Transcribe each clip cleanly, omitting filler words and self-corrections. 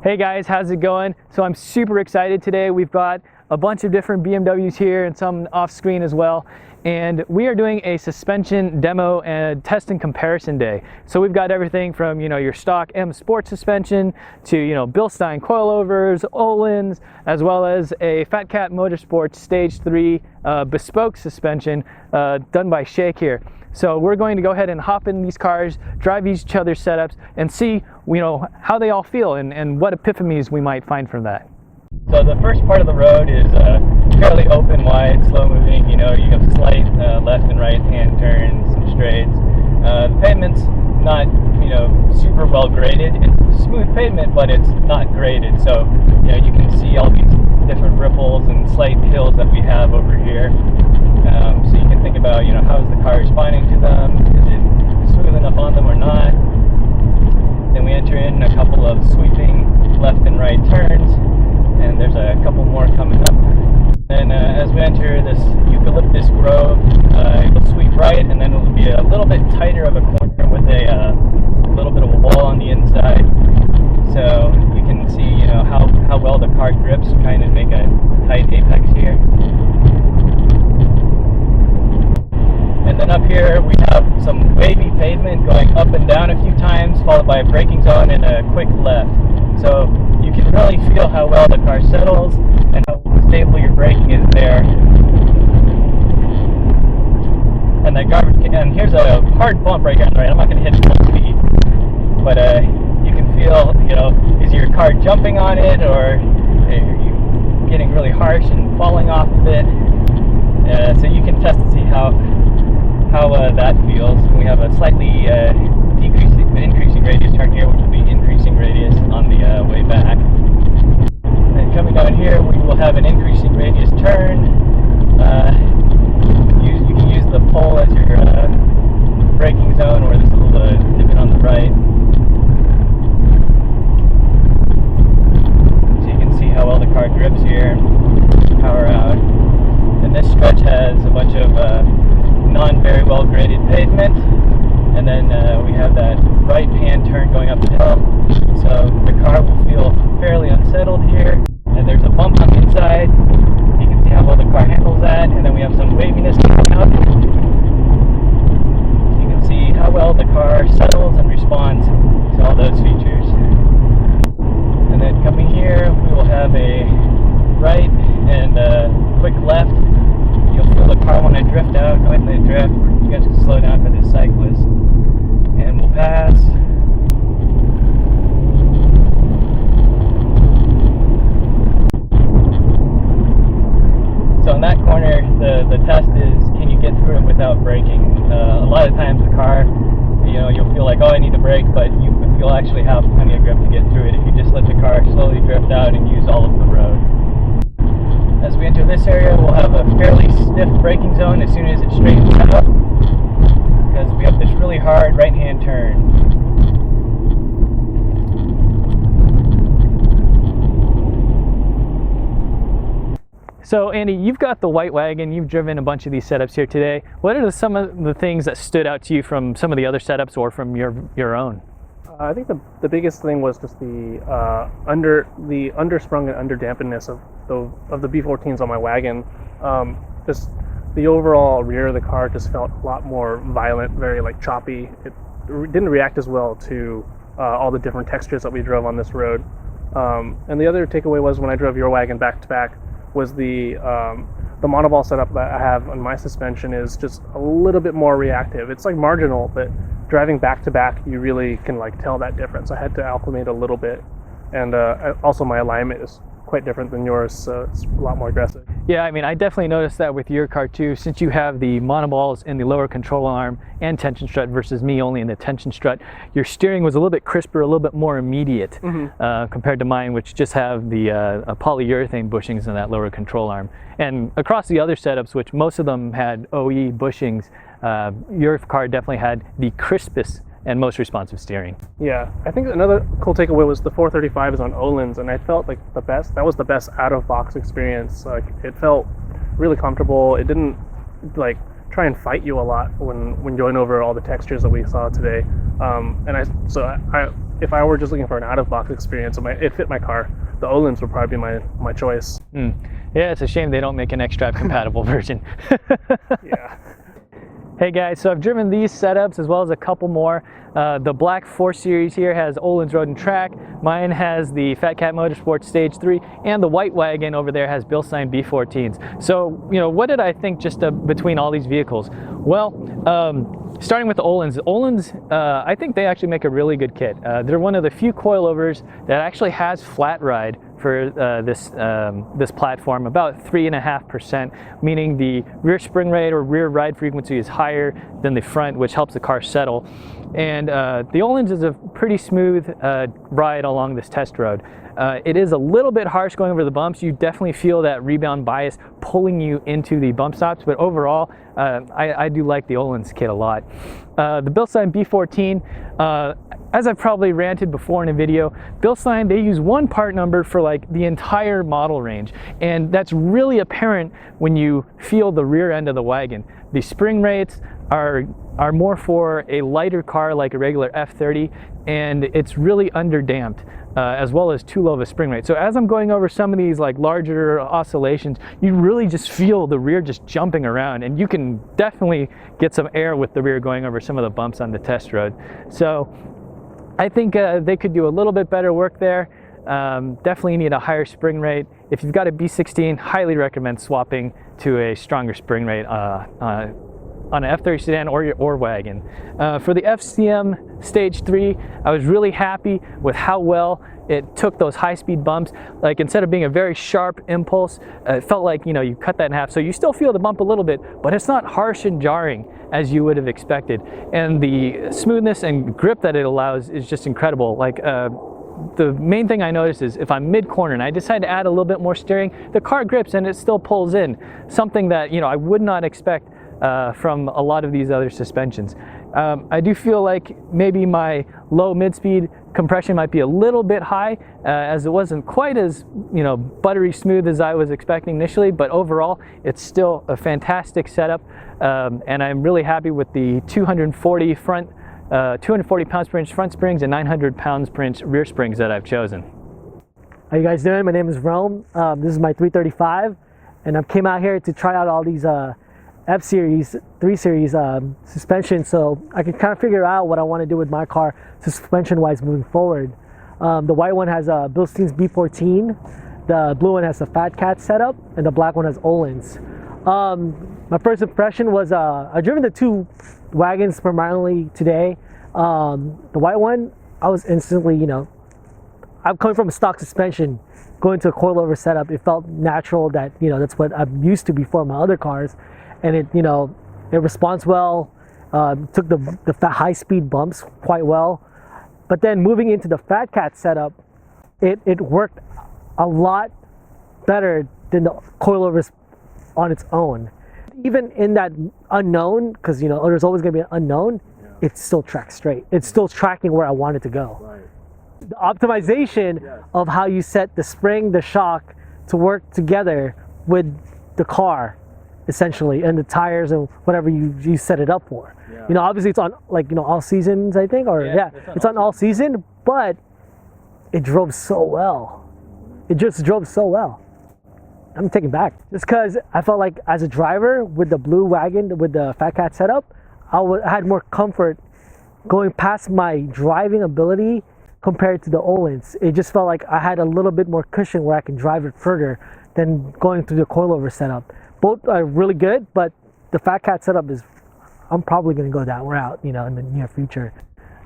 Hey guys, how's it going? So I'm super excited today. We've got a bunch of different BMWs here and some off screen as well. And we are doing a suspension demo and test and comparison day. So we've got everything from, your stock M Sport suspension to, Bilstein coilovers, Öhlins, as well as a Cat Motorsports Stage 3 bespoke suspension done by Shake here. So we're going to go ahead and hop in these cars, drive each other's setups, and see, how they all feel and what epiphanies we might find from that. So the first part of the road is fairly open, wide, slow moving. You have slight left and right hand turns and straights. The pavement's not, super well graded. It's smooth pavement, but it's not graded. So, you can see all these different ripples and slight hills that we have over here. So you can think about, how is the car responding to them? Is it smooth enough on them or not? Then we enter in a couple of sweeping left and right turns, and there's a couple more coming up. And as we enter this eucalyptus grove, it'll sweep right, and then it'll be a little bit tighter of a corner with a little bit of a wall on the inside. So you can see, how well the car grips, trying to make a tight apex here. And then up here we have some wavy pavement going up and down a few times, followed by a braking zone and a quick left. So you can really feel how well the car settles and how stable your braking is there. And here's a hard bump right here. Right, I'm not going to hit full speed, but you can feel, is your car jumping on it, or are you getting really harsh and falling off of it? So you can test to see how that feels. We have a slightly increasing radius turn here, which will be increasing radius on the way back. And coming down here, we will have an increasing radius turn. You can use the pole as your braking zone, or this little divot on the right. So you can see how well the car grips here. Power out. And this stretch has a bunch of non-very well graded pavement, and then we have that right hand turn going up the hill, so the car will feel fairly unsettled here. And there's a bump on the inside. You can see how well the car handles that, and then we have some waviness coming up. So you can see how well the car settles and responds to all those features. And then coming here, we will have a right and a quick left. You'll feel the car want to drift out. Go ahead and let it drift. You guys can slow down for this cyclist. And we'll pass. So in that corner, the test is, can you get through it without braking? A lot of times the car, you'll feel like, I need to brake, but you'll actually have plenty of grip to get through it if you just let the car slowly drift out and use all of the road. As we enter this area, we'll have a fairly stiff braking zone as soon as it straightens out, because we have this really hard right-hand turn. So Andy, you've got the white wagon, you've driven a bunch of these setups here today. What are some of the things that stood out to you from some of the other setups or from your own? I think the biggest thing was just the undersprung and underdampedness of the B14s on my wagon. Just the overall rear of the car just felt a lot more violent, very choppy. It didn't react as well to all the different textures that we drove on this road. And the other takeaway was, when I drove your wagon back to back, was the monoball setup that I have on my suspension is just a little bit more reactive. It's marginal, but driving back to back, you really can tell that difference. I had to acclimate a little bit, and also my alignment is quite different than yours, so it's a lot more aggressive. Yeah, I definitely noticed that with your car too, since you have the monoballs in the lower control arm and tension strut versus me only in the tension strut. Your steering was a little bit crisper, a little bit more immediate compared to mine, which just have the polyurethane bushings in that lower control arm. And across the other setups, which most of them had OE bushings, your car definitely had the crispest and most responsive steering. Yeah, I think another cool takeaway was the 435 is on Öhlins, and I felt the best. That was the best out-of-box experience. It felt really comfortable. It didn't try and fight you a lot when going over all the textures that we saw today. And I if I were just looking for an out-of-box experience, it fit my car, the Öhlins would probably be my choice. Yeah, it's a shame they don't make an X-Drive compatible version. Yeah. Hey guys, so I've driven these setups as well as a couple more. The black 4 Series here has Öhlins Road and Track. Mine has the Fat Cat Motorsports Stage 3, and the white wagon over there has Bilstein B14s. So, you know, what did I think just between all these vehicles? Well, starting with the Öhlins, I think they actually make a really good kit. They're one of the few coilovers that actually has flat ride for this platform, about 3.5%, meaning the rear spring rate or rear ride frequency is higher than the front, which helps the car settle. And the Öhlins is a pretty smooth ride along this test road. It is a little bit harsh going over the bumps. You definitely feel that rebound bias pulling you into the bump stops, but overall, I do like the Öhlins kit a lot. The Bilstein B14, as I've probably ranted before in a video, Bilstein, they use one part number for like the entire model range, and that's really apparent when you feel the rear end of the wagon. The spring rates are more for a lighter car like a regular F30, and it's really underdamped, as well as too low of a spring rate. So as I'm going over some of these like larger oscillations, you really just feel the rear just jumping around, and you can definitely get some air with the rear going over some of the bumps on the test road. So I think they could do a little bit better work there. Definitely need a higher spring rate. If you've got a B16, highly recommend swapping to a stronger spring rate on an F30 sedan or wagon. For the FCM Stage 3, I was really happy with how well it took those high-speed bumps. Like, instead of being a very sharp impulse, it felt like, you know, you cut that in half. So you still feel the bump a little bit, but it's not harsh and jarring as you would have expected. And the smoothness and grip that it allows is just incredible. Like, the main thing I noticed is if I'm mid-corner and I decide to add a little bit more steering, the car grips and it still pulls in. Something that, you know, I would not expect from a lot of these other suspensions. I do feel like maybe my low mid-speed compression might be a little bit high, as it wasn't quite as, you know, buttery smooth as I was expecting initially, but overall it's still a fantastic setup, and I'm really happy with the 240 pounds per inch front springs and 900 pounds per inch rear springs that I've chosen. How you guys doing? My name is Rome. This is my 335, and I came out here to try out all these F-Series, 3 Series suspension, so I can kind of figure out what I want to do with my car suspension-wise moving forward. The white one has Bilstein's B14, the blue one has the Fat Cat setup, and the black one has Öhlins. My first impression was I've driven the two wagons primarily today. The white one, I was instantly, you know, I'm coming from a stock suspension, going to a coilover setup. It felt natural that, you know, that's what I'm used to before my other cars. And it, you know, it responds well, took the high-speed bumps quite well. But then moving into the Fat Cat setup, it worked a lot better than the coilovers on its own. Even in that unknown, because, you know, there's always going to be an unknown, it still tracks straight. It's still tracking where I want it to go. Right. The optimization of how you set the spring, the shock to work together with the car, essentially, and the tires and whatever you set it up for. Yeah. You know, obviously it's on, like, you know, all seasons, I think, or it's on all season, but it drove so well. It just drove so well. I'm taken back. Just because I felt like as a driver with the blue wagon, with the Fat Cat setup, I had more comfort going past my driving ability compared to the Öhlins. It just felt like I had a little bit more cushion where I can drive it further than going through the coilover setup. Both are really good, but the Fat Cat setup is, I'm probably going to go that route, you know, in the near future.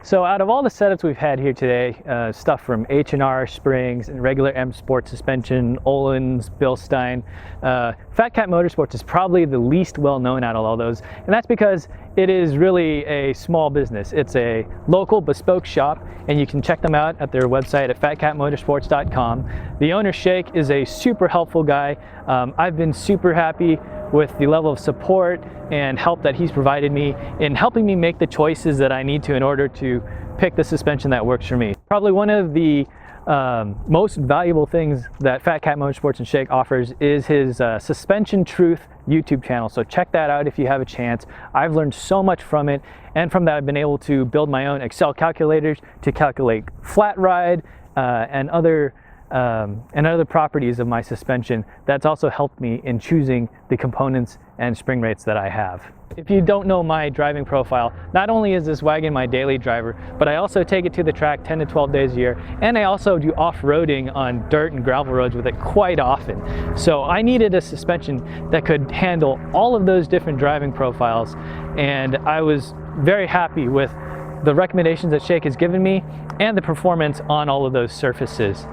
So out of all the setups we've had here today, stuff from H&R springs and regular M Sport suspension, Öhlins, Bilstein, Fat Cat Motorsports is probably the least well known out of all those, and that's because it is really a small business. It's a local bespoke shop, and you can check them out at their website at fatcatmotorsports.com. The owner, Sheikh, is a super helpful guy. I've been super happy with the level of support and help that he's provided me in helping me make the choices that I need to in order to pick the suspension that works for me. Probably one of the most valuable things that Fat Cat Motorsports and Shake offers is his Suspension Truth YouTube channel. So check that out if you have a chance. I've learned so much from it, and from that I've been able to build my own Excel calculators to calculate flat ride and other properties of my suspension. That's also helped me in choosing the components and spring rates that I have. If you don't know my driving profile, not only is this wagon my daily driver, but I also take it to the track 10 to 12 days a year, and I also do off-roading on dirt and gravel roads with it quite often. So I needed a suspension that could handle all of those different driving profiles, and I was very happy with the recommendations that Shake has given me and the performance on all of those surfaces.